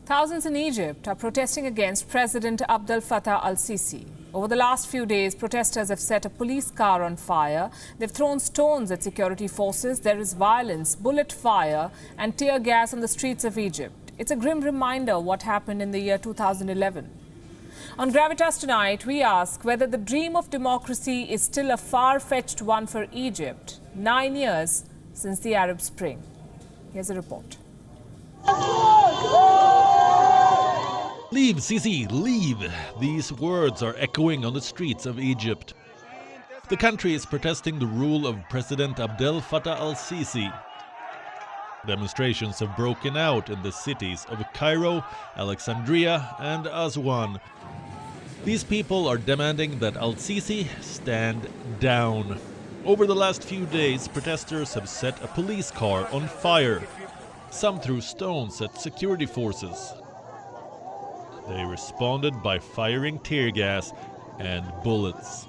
Thousands in Egypt are protesting against President Abdel Fattah Al-Sisi. Over the last few days, protesters have set a police car on fire. They've thrown stones at security forces. There is violence, bullet fire and tear gas on the streets of Egypt. It's a grim reminder of what happened in the year 2011. On Gravitas tonight, we ask whether the dream of democracy is still a far-fetched one for Egypt, 9 years since the Arab Spring. Here's a report. Leave, Sisi, leave! These words are echoing on the streets of Egypt. The country is protesting the rule of President Abdel Fattah Al-Sisi. Demonstrations have broken out in the cities of Cairo, Alexandria and Aswan. These people are demanding that Al-Sisi stand down. Over the last few days, protesters have set a police car on fire. Some threw stones at security forces. They responded by firing tear gas and bullets.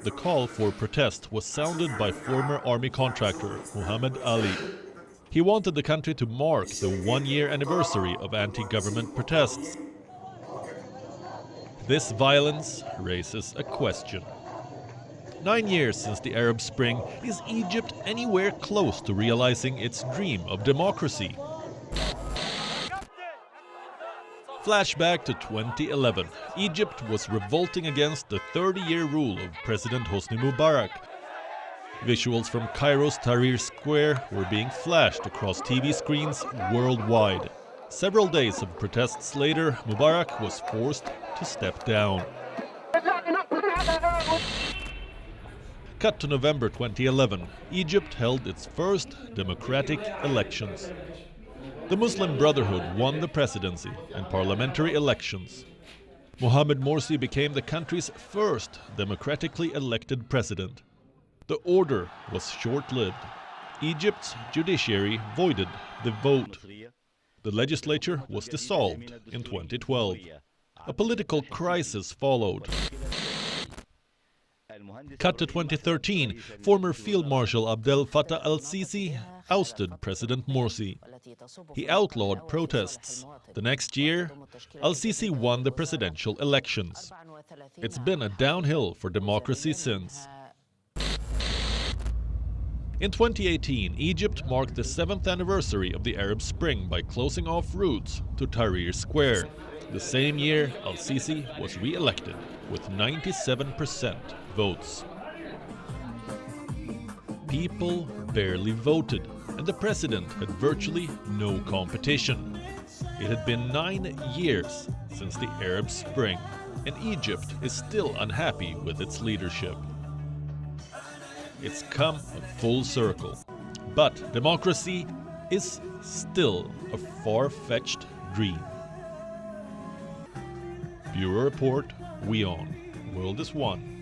The call for protest was sounded by former army contractor Muhammad Ali. He wanted the country to mark the one-year anniversary of anti-government protests. This violence raises a question. 9 years since the Arab Spring, is Egypt anywhere close to realizing its dream of democracy? Flashback to 2011. Egypt was revolting against the 30-year rule of President Hosni Mubarak. Visuals from Cairo's Tahrir Square were being flashed across TV screens worldwide. Several days of protests later, Mubarak was forced to step down. Cut to November 2011. Egypt held its first democratic elections. The Muslim Brotherhood won the presidency and parliamentary elections. Mohamed Morsi became the country's first democratically elected president. The order was short-lived. Egypt's judiciary voided the vote. The legislature was dissolved in 2012. A political crisis followed. Cut to 2013, former Field Marshal Abdel Fattah Al-Sisi ousted President Morsi. He outlawed protests. The next year, Al-Sisi won the presidential elections. It's been a downhill for democracy since. In 2018, Egypt marked the 7th anniversary of the Arab Spring by closing off routes to Tahrir Square. The same year, Al-Sisi was re-elected with 97% votes. People barely voted, and the president had virtually no competition. It had been 9 years since the Arab Spring, and Egypt is still unhappy with its leadership. It's come a full circle, but democracy is still a far-fetched dream. Bureau Report, WION. World is One.